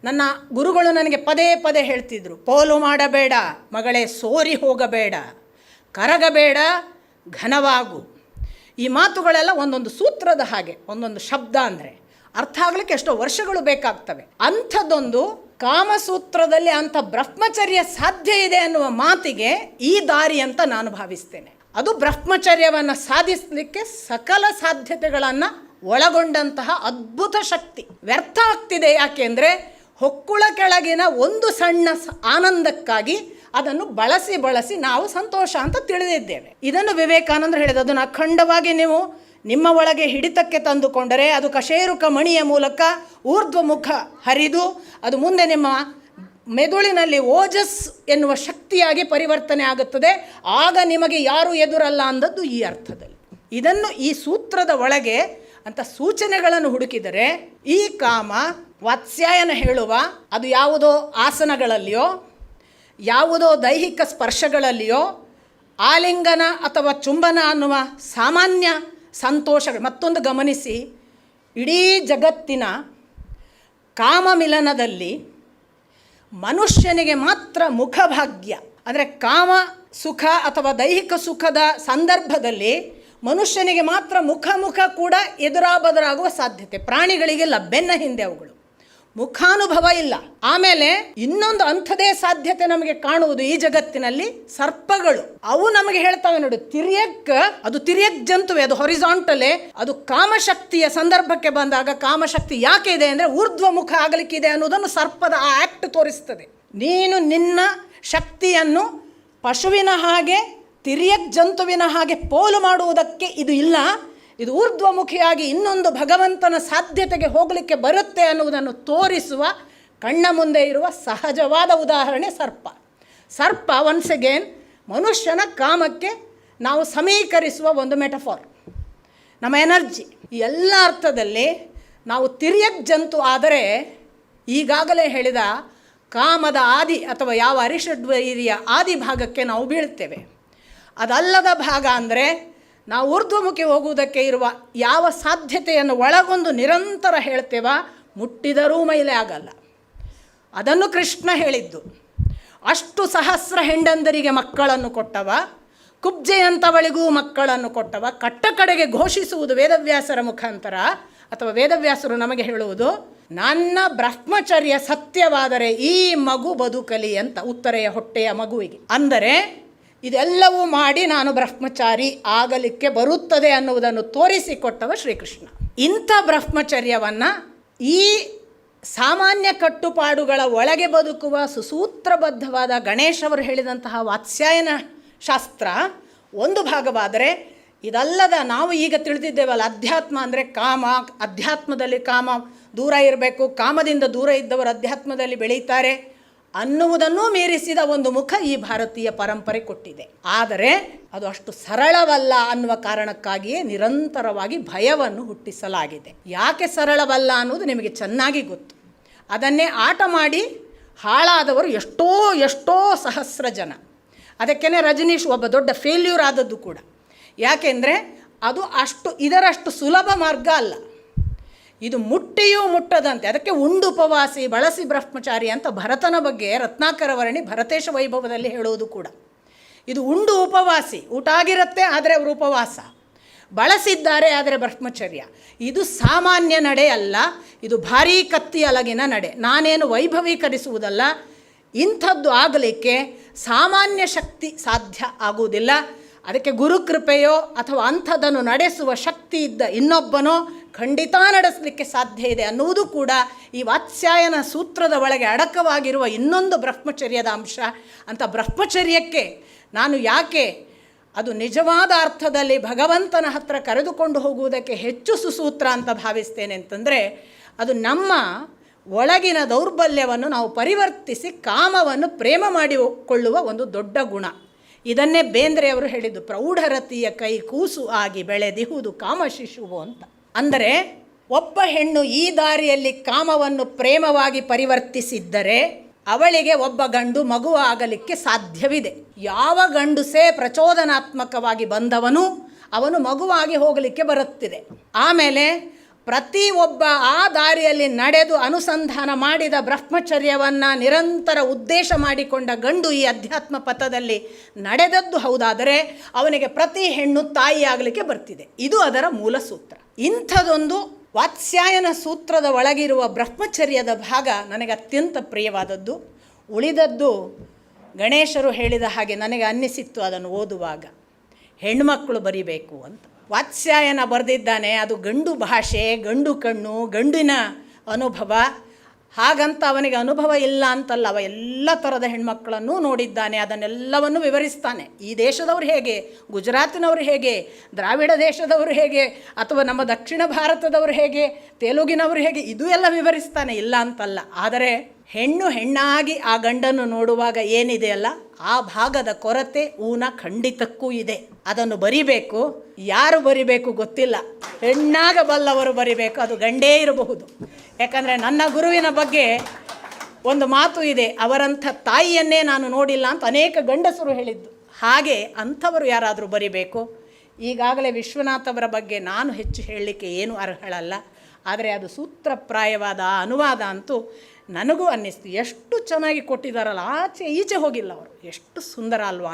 Speaker 1: ನನ್ನ ಗುರುಗಳು ನನಗೆ ಪದೇ ಪದೇ ಹೇಳ್ತಿದ್ರು, ಪೋಲು ಮಾಡಬೇಡ ಮಗಳೇ, ಸೋರಿ ಹೋಗಬೇಡ, ಕರಗಬೇಡ, ಘನವಾಗು. ಈ ಮಾತುಗಳೆಲ್ಲ ಒಂದೊಂದು ಸೂತ್ರದ ಹಾಗೆ, ಒಂದೊಂದು ಶಬ್ದ ಅಂದರೆ ಅರ್ಥ ಆಗಲಿಕ್ಕೆ ಎಷ್ಟೋ ವರ್ಷಗಳು ಬೇಕಾಗ್ತವೆ. ಅಂಥದ್ದೊಂದು ಕಾಮಸೂತ್ರದಲ್ಲಿ ಅಂಥ ಬ್ರಹ್ಮಚರ್ಯ ಸಾಧ್ಯ ಇದೆ ಅನ್ನುವ ಮಾತಿಗೆ ಈ ದಾರಿ ಅಂತ ನಾನು ಭಾವಿಸ್ತೇನೆ. ಅದು ಬ್ರಹ್ಮಚರ್ಯವನ್ನು ಸಾಧಿಸಲಿಕ್ಕೆ ಸಕಲ ಸಾಧ್ಯತೆಗಳನ್ನು ಒಳಗೊಂಡಂತಹ ಅದ್ಭುತ ಶಕ್ತಿ. ವ್ಯರ್ಥ ಆಗ್ತಿದೆ ಯಾಕೆಂದರೆ ಹೊಕ್ಕುಳ ಕೆಳಗಿನ ಒಂದು ಸಣ್ಣ ಆನಂದಕ್ಕಾಗಿ ಅದನ್ನು ಬಳಸಿ ನಾವು ಸಂತೋಷ ಅಂತ ತಿಳಿದಿದ್ದೇವೆ. ಇದನ್ನು ವಿವೇಕಾನಂದರು ಹೇಳಿದ, ಅದನ್ನು ಅಖಂಡವಾಗಿ ನೀವು ನಿಮ್ಮ ಒಳಗೆ ಹಿಡಿತಕ್ಕೆ ತಂದುಕೊಂಡರೆ ಅದು ಕಶೇರುಕ ಮಣಿಯ ಮೂಲಕ ಊರ್ಧ್ವಮುಖ ಹರಿದು ಅದು ಮುಂದೆ ನಿಮ್ಮ ಮೆದುಳಿನಲ್ಲಿ ಓಜಸ್ ಎನ್ನುವ ಶಕ್ತಿಯಾಗಿ ಪರಿವರ್ತನೆ ಆಗುತ್ತದೆ. ಆಗ ನಿಮಗೆ ಯಾರೂ ಎದುರಲ್ಲ ಅಂದದ್ದು ಈ ಅರ್ಥದಲ್ಲಿ. ಇದನ್ನು ಈ ಸೂತ್ರದ ಒಳಗೆ ಅಂತ ಸೂಚನೆಗಳನ್ನು ಹುಡುಕಿದರೆ ಈ ಕಾಮ ವಾತ್ಸ್ಯಾಯನ ಹೇಳುವ ಅದು ಯಾವುದೋ ಆಸನಗಳಲ್ಲಿಯೋ ಯಾವುದೋ ದೈಹಿಕ ಸ್ಪರ್ಶಗಳಲ್ಲಿಯೋ ಆಲಿಂಗನ ಅಥವಾ ಚುಂಬನ ಅನ್ನುವ ಸಾಮಾನ್ಯ ಸಂತೋಷಗಳು. ಮತ್ತೊಂದು ಗಮನಿಸಿ, ಇಡೀ ಜಗತ್ತಿನ ಕಾಮಮಿಲನದಲ್ಲಿ ಮನುಷ್ಯನಿಗೆ ಮಾತ್ರ ಮುಖಭಾಗ್ಯ, ಅಂದರೆ ಕಾಮ ಸುಖ ಅಥವಾ ದೈಹಿಕ ಸುಖದ ಸಂದರ್ಭದಲ್ಲಿ ಮನುಷ್ಯನಿಗೆ ಮಾತ್ರ ಮುಖ ಕೂಡ ಎದುರಾಬದರಾಗುವ ಸಾಧ್ಯತೆ. ಪ್ರಾಣಿಗಳಿಗೆಲ್ಲ ಬೆನ್ನ ಹಿಂದೆ ಅವುಗಳು, ಮುಖಾನುಭವ ಇಲ್ಲ. ಆಮೇಲೆ ಇನ್ನೊಂದು ಅಂಥದೇ ಸಾಧ್ಯತೆ ನಮಗೆ ಕಾಣುವುದು ಈ ಜಗತ್ತಿನಲ್ಲಿ ಸರ್ಪಗಳು. ಅವು ನಮಗೆ ಹೇಳ್ತವೆ ನೋಡಿ, ಅದು ತಿರ್ಯಕ್ ಜಂತುವೆ, ಅದು ಹೊರಿಜಾಂಟಲೆ. ಅದು ಕಾಮಶಕ್ತಿಯ ಸಂದರ್ಭಕ್ಕೆ ಬಂದಾಗ ಕಾಮಶಕ್ತಿ ಯಾಕೆ ಇದೆ ಅಂದರೆ ಊರ್ಧ್ವಮುಖ ಆಗಲಿಕ್ಕಿದೆ ಅನ್ನೋದನ್ನು ಸರ್ಪದ ಆ ಆ್ಯಕ್ಟ್ ತೋರಿಸ್ತದೆ. ನೀನು ನಿನ್ನ ಶಕ್ತಿಯನ್ನು ಪಶುವಿನ ಹಾಗೆ ತಿರ್ಯಕ್ ಜಂತುವಿನ ಹಾಗೆ ಪೋಲು ಮಾಡುವುದಕ್ಕೆ ಇದು ಇಲ್ಲ, ಇದು ಊರ್ಧ್ವಮುಖಿಯಾಗಿ ಇನ್ನೊಂದು ಭಗವಂತನ ಸಾಧ್ಯತೆಗೆ ಹೋಗಲಿಕ್ಕೆ ಬರುತ್ತೆ ಅನ್ನುವುದನ್ನು ತೋರಿಸುವ ಕಣ್ಣ ಮುಂದೆ ಇರುವ ಸಹಜವಾದ ಉದಾಹರಣೆ ಸರ್ಪ. ಒನ್ಸ್ ಅಗೇನ್ ಮನುಷ್ಯನ ಕಾಮಕ್ಕೆ ನಾವು ಸಮೀಕರಿಸುವ ಒಂದು ಮೆಟಫಾರ್. ನಮ್ಮ ಎನರ್ಜಿ ಈ ಎಲ್ಲ ಅರ್ಥದಲ್ಲಿ ನಾವು ತಿರ್ಯಕ್ ಜಂತು ಆದರೆ ಈಗಾಗಲೇ ಹೇಳಿದ ಕಾಮದ ಆದಿ ಅಥವಾ ಯಾವ ಅರಿಷಡ್ವೈರಿಯ ಆದಿ ಭಾಗಕ್ಕೆ ನಾವು ಬೀಳ್ತೇವೆ. ಅದಲ್ಲದ ಭಾಗ ಅಂದರೆ ನಾವು ಊರ್ಧ್ವಮುಖಿ ಹೋಗುವುದಕ್ಕೆ ಇರುವ ಯಾವ ಸಾಧ್ಯತೆಯನ್ನು ಒಳಗೊಂಡು ನಿರಂತರ ಹೇಳ್ತೇವ, ಮುಟ್ಟಿದರೂ ಮೈಲೆ ಆಗಲ್ಲ. ಅದನ್ನು ಕೃಷ್ಣ ಹೇಳಿದ್ದು. ಅಷ್ಟು ಸಹಸ್ರ ಹೆಂಡಂದರಿಗೆ ಮಕ್ಕಳನ್ನು ಕೊಟ್ಟವ, ಕುಬ್ಜೆಯಂಥವಳಿಗೂ ಮಕ್ಕಳನ್ನು ಕೊಟ್ಟವ, ಕಟ್ಟ ಕಡೆಗೆ ಘೋಷಿಸುವುದು ವೇದವ್ಯಾಸರ ಮುಖಾಂತರ, ಅಥವಾ ವೇದವ್ಯಾಸರು ನಮಗೆ ಹೇಳುವುದು, ನನ್ನ ಬ್ರಹ್ಮಚರ್ಯ ಸತ್ಯವಾದರೆ ಈ ಮಗು ಬದುಕಲಿ ಅಂತ, ಉತ್ತರೆಯ ಹೊಟ್ಟೆಯ ಮಗುವಿಗೆ. ಅಂದರೆ ಇದೆಲ್ಲವೂ ಮಾಡಿ ನಾನು ಬ್ರಹ್ಮಚಾರಿ ಆಗಲಿಕ್ಕೆ ಬರುತ್ತದೆ ಅನ್ನುವುದನ್ನು ತೋರಿಸಿಕೊಟ್ಟವ ಶ್ರೀಕೃಷ್ಣ. ಇಂಥ ಬ್ರಹ್ಮಚರ್ಯವನ್ನು ಈ ಸಾಮಾನ್ಯ ಕಟ್ಟುಪಾಡುಗಳ ಒಳಗೆ ಬದುಕುವ ಸುಸೂತ್ರಬದ್ಧವಾದ ಗಣೇಶವರು ಹೇಳಿದಂತಹ ವಾತ್ಸ್ಯಾಯನ ಶಾಸ್ತ್ರ ಒಂದು ಭಾಗವಾದರೆ, ಇದಲ್ಲದ ನಾವು ಈಗ ತಿಳಿದಿದ್ದೇವಲ್ಲ, ಅಧ್ಯಾತ್ಮ ಅಂದರೆ ಕಾಮ, ಅಧ್ಯಾತ್ಮದಲ್ಲಿ ಕಾಮ ದೂರ ಇರಬೇಕು, ಕಾಮದಿಂದ ದೂರ ಇದ್ದವರು ಅಧ್ಯಾತ್ಮದಲ್ಲಿ ಬೆಳೀತಾರೆ ಅನ್ನುವುದನ್ನೂ ಮೀರಿಸಿದ ಒಂದು ಮುಖ ಈ ಭಾರತೀಯ ಪರಂಪರೆ ಕೊಟ್ಟಿದೆ. ಆದರೆ ಅದು ಅಷ್ಟು ಸರಳವಲ್ಲ ಅನ್ನುವ ಕಾರಣಕ್ಕಾಗಿಯೇ ನಿರಂತರವಾಗಿ ಭಯವನ್ನು ಹುಟ್ಟಿಸಲಾಗಿದೆ. ಯಾಕೆ ಸರಳವಲ್ಲ ಅನ್ನೋದು ನಿಮಗೆ ಚೆನ್ನಾಗಿ ಗೊತ್ತು. ಅದನ್ನೇ ಆಟ ಮಾಡಿ ಹಾಳಾದವರು ಎಷ್ಟೋ ಸಹಸ್ರ ಜನ. ಅದಕ್ಕೇ ರಜನೀಶ್ ಒಬ್ಬ ದೊಡ್ಡ ಫೇಲ್ಯೂರ್ ಆದದ್ದು ಕೂಡ. ಯಾಕೆಂದರೆ ಅದು ಇದರಷ್ಟು ಸುಲಭ ಮಾರ್ಗ ಅಲ್ಲ. ಇದು ಮುಟ್ಟಿಯೂ ಮುಟ್ಟದಂತೆ, ಅದಕ್ಕೆ ಉಂಡು ಉಪವಾಸಿ ಬಳಸಿ ಬ್ರಹ್ಮಚಾರಿ ಅಂತ ಭರತನ ಬಗ್ಗೆ ರತ್ನಾಕರ ವರ್ಣಿ ಭರತೇಶ ವೈಭವದಲ್ಲಿ ಹೇಳುವುದು ಕೂಡ. ಇದು ಉಂಡು ಉಪವಾಸಿ, ಊಟ ಆಗಿರುತ್ತೆ ಆದರೆ ಅವರು ಉಪವಾಸ, ಬಳಸಿದ್ದಾರೆ ಆದರೆ ಬ್ರಹ್ಮಚರ್ಯ. ಇದು ಸಾಮಾನ್ಯ ನಡೆ ಅಲ್ಲ, ಇದು ಭಾರೀ ಕತ್ತಿ ಅಲಗಿನ ನಡೆ. ನಾನೇನು ವೈಭವೀಕರಿಸುವುದಲ್ಲ, ಇಂಥದ್ದು ಆಗಲಿಕ್ಕೆ ಸಾಮಾನ್ಯ ಶಕ್ತಿ ಸಾಧ್ಯ ಆಗುವುದಿಲ್ಲ. ಅದಕ್ಕೆ ಗುರುಕೃಪೆಯೋ ಅಥವಾ ಅಂಥದನ್ನು ನಡೆಸುವ ಶಕ್ತಿ ಇದ್ದ ಇನ್ನೊಬ್ಬನೋ ಖಂಡಿತ ನಡೆಸಲಿಕ್ಕೆ ಸಾಧ್ಯ ಇದೆ ಅನ್ನುವುದು ಕೂಡ ಈ ವಾತ್ಸ್ಯಾಯನ ಸೂತ್ರದ ಒಳಗೆ ಅಡಕವಾಗಿರುವ ಇನ್ನೊಂದು ಬ್ರಹ್ಮಚರ್ಯದ ಅಂಶ. ಅಂತ ಬ್ರಹ್ಮಚರ್ಯಕ್ಕೆ ನಾನು ಯಾಕೆ ಅದು ನಿಜವಾದ ಅರ್ಥದಲ್ಲಿ ಭಗವಂತನ ಹತ್ರ ಕರೆದುಕೊಂಡು ಹೋಗುವುದಕ್ಕೆ ಹೆಚ್ಚು ಸುಸೂತ್ರ ಅಂತ ಭಾವಿಸ್ತೇನೆ ಅಂತಂದರೆ, ಅದು ನಮ್ಮ ಒಳಗಿನ ದೌರ್ಬಲ್ಯವನ್ನು ನಾವು ಪರಿವರ್ತಿಸಿ ಕಾಮವನ್ನು ಪ್ರೇಮ ಮಾಡಿಕೊಳ್ಳುವ ಒಂದು ದೊಡ್ಡ ಗುಣ. ಇದನ್ನೇ ಬೇಂದ್ರೆಯವರು ಹೇಳಿದ್ದು, ಪ್ರೌಢರತಿಯ ಕೈ ಕೂಸು ಆಗಿ ಬೆಳೆದಿಹುದು ಕಾಮಶಿಶುವು ಅಂತ. ಅಂದರೆ ಒಬ್ಬ ಹೆಣ್ಣು ಈ ದಾರಿಯಲ್ಲಿ ಕಾಮವನ್ನು ಪ್ರೇಮವಾಗಿ ಪರಿವರ್ತಿಸಿದ್ದರೆ ಅವಳಿಗೆ ಒಬ್ಬ ಗಂಡು ಮಗು ಆಗಲಿಕ್ಕೆ ಸಾಧ್ಯವಿದೆ. ಯಾವ ಗಂಡುಸೇ ಪ್ರಚೋದನಾತ್ಮಕವಾಗಿ ಬಂದವನು ಅವನು ಮಗುವಾಗಿ ಹೋಗಲಿಕ್ಕೆ ಬರುತ್ತಿದೆ. ಆಮೇಲೆ ಪ್ರತಿ ಒಬ್ಬ ಆ ದಾರಿಯಲ್ಲಿ ನಡೆದು ಅನುಸಂಧಾನ ಮಾಡಿದ ಬ್ರಹ್ಮಚರ್ಯವನ್ನು ನಿರಂತರ ಉದ್ದೇಶ ಮಾಡಿಕೊಂಡ ಗಂಡು ಈ ಅಧ್ಯಾತ್ಮ ಪಥದಲ್ಲಿ ನಡೆದದ್ದು ಹೌದಾದರೆ ಅವನಿಗೆ ಪ್ರತಿ ಹೆಣ್ಣು ತಾಯಿಯಾಗಲಿಕ್ಕೆ ಬರ್ತಿದೆ. ಇದು ಅದರ ಮೂಲ ಸೂತ್ರ. ಇಂಥದೊಂದು ವಾತ್ಸ್ಯಾಯನ ಸೂತ್ರದ ಒಳಗಿರುವ ಬ್ರಹ್ಮಚರ್ಯದ ಭಾಗ ನನಗೆ ಅತ್ಯಂತ ಪ್ರಿಯವಾದದ್ದು. ಉಳಿದದ್ದು ಗಣೇಶರು ಹೇಳಿದ ಹಾಗೆ ನನಗೆ ಅನ್ನಿಸಿತ್ತು ಅದನ್ನು ಓದುವಾಗ, ಹೆಣ್ಮಕ್ಕಳು ಬರಿಬೇಕು ಅಂತ. ವಾತ್ಸ್ಯಾಯನ ಬರೆದಿದ್ದಾನೆ, ಅದು ಗಂಡು ಭಾಷೆ, ಗಂಡು ಕಣ್ಣು, ಗಂಡಿನ ಅನುಭವ. ಹಾಗಂತ ಅವನಿಗೆ ಅನುಭವ ಇಲ್ಲ ಅಂತಲ್ಲ, ಅವ ಎಲ್ಲ ಥರದ ಹೆಣ್ಮಕ್ಕಳನ್ನೂ ನೋಡಿದ್ದಾನೆ, ಅದನ್ನೆಲ್ಲವನ್ನು ವಿವರಿಸ್ತಾನೆ. ಈ ದೇಶದವರು ಹೇಗೆ, ಗುಜರಾತಿನವರು ಹೇಗೆ, ದ್ರಾವಿಡ ದೇಶದವರು ಹೇಗೆ, ಅಥವಾ ನಮ್ಮ ದಕ್ಷಿಣ ಭಾರತದವರು ಹೇಗೆ, ತೆಲುಗಿನವರು ಹೇಗೆ, ಇದು ಎಲ್ಲ ವಿವರಿಸ್ತಾನೆ, ಇಲ್ಲ ಅಂತಲ್ಲ. ಆದರೆ ಹೆಣ್ಣು ಹೆಣ್ಣಾಗಿ ಆ ಗಂಡನ್ನು ನೋಡುವಾಗ ಏನಿದೆಯಲ್ಲ ಆ ಭಾಗದ ಕೊರತೆ ಊನ ಖಂಡಿತಕ್ಕೂ ಇದೆ. ಅದನ್ನು ಬರಿಬೇಕು. ಯಾರು ಬರಿಬೇಕು ಗೊತ್ತಿಲ್ಲ, ಹೆಣ್ಣಾಗಬಲ್ಲವರು ಬರಿಬೇಕು, ಅದು ಗಂಡೇ ಇರಬಹುದು. ಯಾಕಂದರೆ ನನ್ನ ಗುರುವಿನ ಬಗ್ಗೆ ಒಂದು ಮಾತು ಇದೆ, ಅವರಂಥ ತಾಯಿಯನ್ನೇ ನಾನು ನೋಡಿಲ್ಲ ಅಂತ ಅನೇಕ ಗಂಡಸರು ಹೇಳಿದ್ದು. ಹಾಗೆ ಅಂಥವರು ಯಾರಾದರೂ ಬರಿಬೇಕು. ಈಗಾಗಲೇ ವಿಶ್ವನಾಥವರ ಬಗ್ಗೆ ನಾನು ಹೆಚ್ಚು ಹೇಳಲಿಕ್ಕೆ ಏನೂ ಅರ್ಹಳಲ್ಲ, ಆದರೆ ಅದು ಸೂತ್ರಪ್ರಾಯವಾದ ಅನುವಾದ ಅಂತೂ ನನಗೂ ಅನ್ನಿಸ್ತು. ಎಷ್ಟು ಚೆನ್ನಾಗಿ ಕೊಟ್ಟಿದ್ದಾರಲ್ಲ, ಆಚೆ ಈಚೆ ಹೋಗಿಲ್ಲ ಅವರು, ಎಷ್ಟು ಸುಂದರ ಅಲ್ವಾ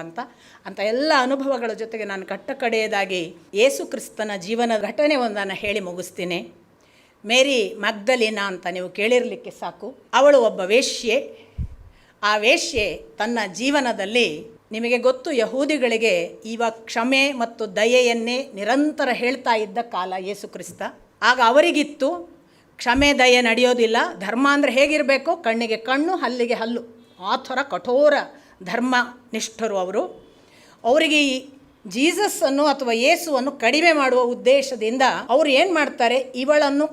Speaker 1: ಅಂತ ಎಲ್ಲ ಅನುಭವಗಳ ಜೊತೆಗೆ ನಾನು ಕಡೆಯದಾಗಿ ಯೇಸು ಕ್ರಿಸ್ತನ ಜೀವನ ಘಟನೆ ಒಂದನ್ನು ಹೇಳಿ ಮುಗಿಸ್ತೀನಿ. ಮೇರಿ ಮಗ್ದಲಿನಾ ಅಂತ ನೀವು ಕೇಳಿರಲಿಕ್ಕೆ ಸಾಕು. ಅವಳು ಒಬ್ಬ ವೇಶ್ಯೆ. ಆ ವೇಶ್ಯೆ ತನ್ನ ಜೀವನದಲ್ಲಿ, ನಿಮಗೆ ಗೊತ್ತು, ಯಹೂದಿಗಳಿಗೆ ಇವ ಕ್ಷಮೆ ಮತ್ತು ದಯೆಯನ್ನೇ ನಿರಂತರ ಹೇಳ್ತಾ ಇದ್ದ ಕಾಲ ಯೇಸು ಕ್ರಿಸ್ತ. ಆಗ ಅವರಿಗಿತ್ತು ಕ್ಷಮೆ ದಯೆ ನಡೆಯೋದಿಲ್ಲ, ಧರ್ಮ ಅಂದರೆ ಹೇಗಿರಬೇಕು, ಕಣ್ಣಿಗೆ ಕಣ್ಣು ಹಲ್ಲಿಗೆ ಹಲ್ಲು, ಆ ಥರ ಕಠೋರ ಧರ್ಮನಿಷ್ಠರು ಅವರು. ಅವರಿಗೆ ಈ ಜೀಸಸ್ಸನ್ನು ಅಥವಾ ಯೇಸುವನ್ನು ಕಡಿಮೆ ಮಾಡುವ ಉದ್ದೇಶದಿಂದ ಅವರು ಏನು ಮಾಡ್ತಾರೆ, ಇವಳನ್ನು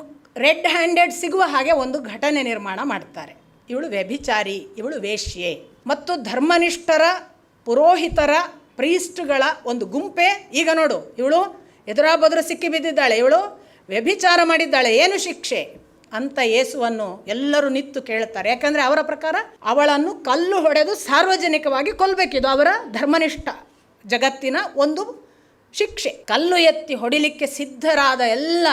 Speaker 1: ರೆಡ್ ಹ್ಯಾಂಡೆಡ್ ಸಿಗುವ ಹಾಗೆ ಒಂದು ಘಟನೆ ನಿರ್ಮಾಣ ಮಾಡ್ತಾರೆ. ಇವಳು ವ್ಯಭಿಚಾರಿ, ಇವಳು ವೇಶ್ಯೆ. ಮತ್ತು ಧರ್ಮನಿಷ್ಠರ ಪುರೋಹಿತರ ಪ್ರೀಸ್ಟ್ಗಳ ಒಂದು ಗುಂಪೆ, ಈಗ ನೋಡು ಇವಳು ಎದುರಾಬದ್ರು ಸಿಕ್ಕಿ ಬಿದ್ದಿದ್ದಾಳೆ, ಇವಳು ವ್ಯಭಿಚಾರ ಮಾಡಿದ್ದಾಳೆ, ಏನು ಶಿಕ್ಷೆ ಅಂತ ಯೇಸುವನ್ನು ಎಲ್ಲರೂ ನಿಂತು ಕೇಳ್ತಾರೆ. ಯಾಕಂದರೆ ಅವರ ಪ್ರಕಾರ ಅವಳನ್ನು ಕಲ್ಲು ಹೊಡೆದು ಸಾರ್ವಜನಿಕವಾಗಿ ಕೊಲ್ಲಬೇಕಿದು ಅವರ ಧರ್ಮನಿಷ್ಠ ಜಗತ್ತಿನ ಒಂದು ಶಿಕ್ಷೆ. ಕಲ್ಲು ಎತ್ತಿ ಹೊಡಿಲಿಕ್ಕೆ ಸಿದ್ಧರಾದ ಎಲ್ಲ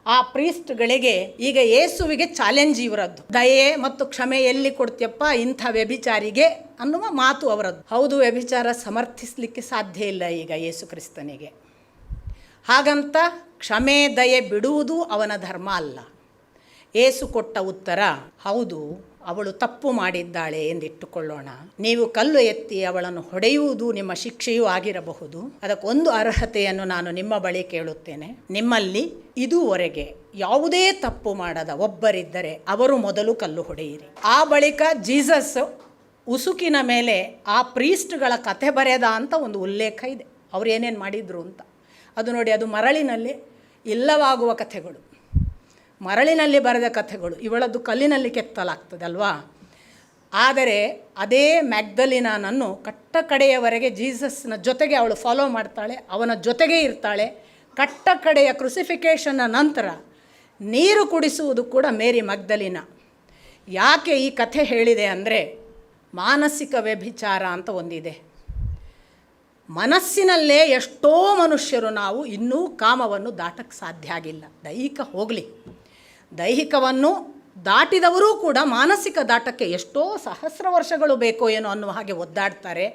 Speaker 1: ಆ ಪ್ರೀಸ್ಟ್ಗಳಿಗೆ ಈಗ ಯೇಸುವಿಗೆ ಚಾಲೆಂಜ್ ಇವರದ್ದು. ದಯೆ ಮತ್ತು ಕ್ಷಮೆ ಎಲ್ಲಿ ಕೊಡ್ತೀಯಪ್ಪ ಇಂಥ ವ್ಯಭಿಚಾರಿಗೆ ಅನ್ನುವ ಮಾತು ಅವರದ್ದು. ಹೌದು, ವ್ಯಭಿಚಾರ ಸಮರ್ಥಿಸಲಿಕ್ಕೆ ಸಾಧ್ಯ ಇಲ್ಲ ಈಗ ಯೇಸು ಕ್ರಿಸ್ತನಿಗೆ. ಹಾಗಂತ ಕ್ಷಮೆ ದಯೆ ಬಿಡುವುದು ಅವನ ಧರ್ಮ ಅಲ್ಲ. ಯೇಸು ಕೊಟ್ಟ ಉತ್ತರ, ಹೌದು ಅವಳು ತಪ್ಪು ಮಾಡಿದ್ದಾಳೆ ಎಂದಿಟ್ಟುಕೊಳ್ಳೋಣ, ನೀವು ಕಲ್ಲು ಎತ್ತಿ ಅವಳನ್ನು ಹೊಡೆಯುವುದು ನಿಮ್ಮ ಶಿಕ್ಷೆಯೂ ಆಗಿರಬಹುದು. ಅದಕ್ಕೊಂದು ಅರ್ಹತೆಯನ್ನು ನಾನು ನಿಮ್ಮ ಬಳಿ ಕೇಳುತ್ತೇನೆ. ನಿಮ್ಮಲ್ಲಿ ಇದುವರೆಗೆ ಯಾವುದೇ ತಪ್ಪು ಮಾಡದ ಒಬ್ಬರಿದ್ದರೆ ಅವರು ಮೊದಲು ಕಲ್ಲು ಹೊಡೆಯಿರಿ. ಆ ಬಳಿಕ ಜೀಸಸ್ ಉಸುಕಿನ ಮೇಲೆ ಆ ಪ್ರೀಸ್ಟ್ಗಳ ಕಥೆ ಬರೆದ ಅಂತ ಒಂದು ಉಲ್ಲೇಖ ಇದೆ, ಅವ್ರು ಏನೇನು ಮಾಡಿದ್ರು ಅಂತ. ಅದು ನೋಡಿ, ಅದು ಮರಳಿನಲ್ಲಿ ಇಲ್ಲವಾಗುವ ಕಥೆಗಳು, ಮರಳಿನಲ್ಲಿ ಬರೆದ ಕಥೆಗಳು. ಇವಳದ್ದು ಕಲ್ಲಿನಲ್ಲಿ ಕೆತ್ತಲಾಗ್ತದೆ ಅಲ್ವಾ. ಆದರೆ ಅದೇ ಮ್ಯಾಗ್ದಲಿನಾನನ್ನು ಕಟ್ಟ ಕಡೆಯವರೆಗೆ ಜೀಸಸ್ನ ಜೊತೆಗೆ ಅವಳು ಫಾಲೋ ಮಾಡ್ತಾಳೆ, ಅವನ ಜೊತೆಗೇ ಇರ್ತಾಳೆ. ಕಟ್ಟ ಕಡೆಯ ಕ್ರುಸಿಫಿಕೇಷನ್ನ ನಂತರ ನೀರು ಕುಡಿಸುವುದು ಕೂಡ ಮೇರಿ ಮಗ್ದಲಿನ. ಯಾಕೆ ಈ ಕಥೆ ಹೇಳಿದೆ ಅಂದರೆ, ಮಾನಸಿಕ ವ್ಯಭಿಚಾರ ಅಂತ ಒಂದಿದೆ. ಮನಸ್ಸಿನಲ್ಲೇ ಎಷ್ಟೋ ಮನುಷ್ಯರು ನಾವು ಇನ್ನೂ ಕಾಮವನ್ನು ದಾಟಕ್ಕೆ ಸಾಧ್ಯ ಆಗಿಲ್ಲ. ದೈಹಿಕ ಹೋಗಲಿ, ದೈಹಿಕವನ್ನು ದಾಟಿದವರೂ ಕೂಡ ಮಾನಸಿಕ ದಾಟಕ್ಕೆ ಎಷ್ಟೋ ಸಹಸ್ರ ವರ್ಷಗಳು ಬೇಕೋ ಏನೋ ಅನ್ನುವ ಹಾಗೆ ಒದ್ದಾಡ್ತಾರೆ.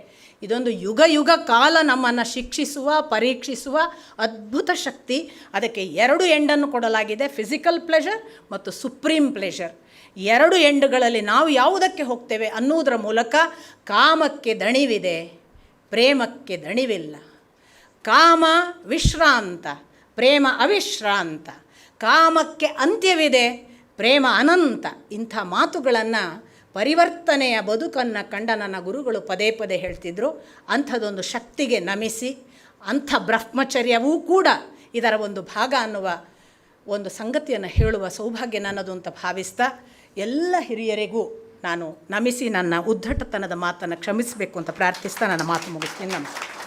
Speaker 1: ಇದೊಂದು ಯುಗ ಯುಗ ಕಾಲ ನಮ್ಮನ್ನು ಶಿಕ್ಷಿಸುವ, ಪರೀಕ್ಷಿಸುವ ಅದ್ಭುತ ಶಕ್ತಿ. ಅದಕ್ಕೆ 2 ಎಂಡನ್ನು ಕೊಡಲಾಗಿದೆ, ಫಿಸಿಕಲ್ ಪ್ಲೆಷರ್ ಮತ್ತು ಸುಪ್ರೀಂ ಪ್ಲೆಷರ್. 2 ಎಂಡುಗಳಲ್ಲಿ ನಾವು ಯಾವುದಕ್ಕೆ ಹೋಗ್ತೇವೆ ಅನ್ನುವುದರ ಮೂಲಕ ಕಾಮಕ್ಕೆ ದಣಿವಿದೆ, ಪ್ರೇಮಕ್ಕೆ ದಣಿವಿಲ್ಲ. ಕಾಮ ವಿಶ್ರಾಂತ, ಪ್ರೇಮ ಅವಿಶ್ರಾಂತ. ಕಾಮಕ್ಕೆ ಅಂತ್ಯವಿದೆ, ಪ್ರೇಮ ಅನಂತ. ಇಂಥ ಮಾತುಗಳನ್ನು ಪರಿವರ್ತನೆಯ ಬದುಕನ್ನು ಕಂಡ ನನ್ನ ಗುರುಗಳು ಪದೇ ಪದೇ ಹೇಳ್ತಿದ್ರು. ಅಂಥದ್ದೊಂದು ಶಕ್ತಿಗೆ ನಮಿಸಿ, ಅಂಥ ಬ್ರಹ್ಮಚರ್ಯವೂ ಕೂಡ ಇದರ ಒಂದು ಭಾಗ ಅನ್ನುವ ಒಂದು ಸಂಗತಿಯನ್ನು ಹೇಳುವ ಸೌಭಾಗ್ಯ ನನ್ನದು ಅಂತ ಭಾವಿಸ್ತಾ, ಎಲ್ಲ ಹಿರಿಯರಿಗೂ ನಾನು ನಮಿಸಿ ನನ್ನ ಉದ್ದಟತನದ ಮಾತನ್ನು ಕ್ಷಮಿಸಬೇಕು ಅಂತ ಪ್ರಾರ್ಥಿಸ್ತಾ ನನ್ನ ಮಾತು ಮುಗಿಸ್ತೀನಿ. ನಮಸ್ಕಾರ.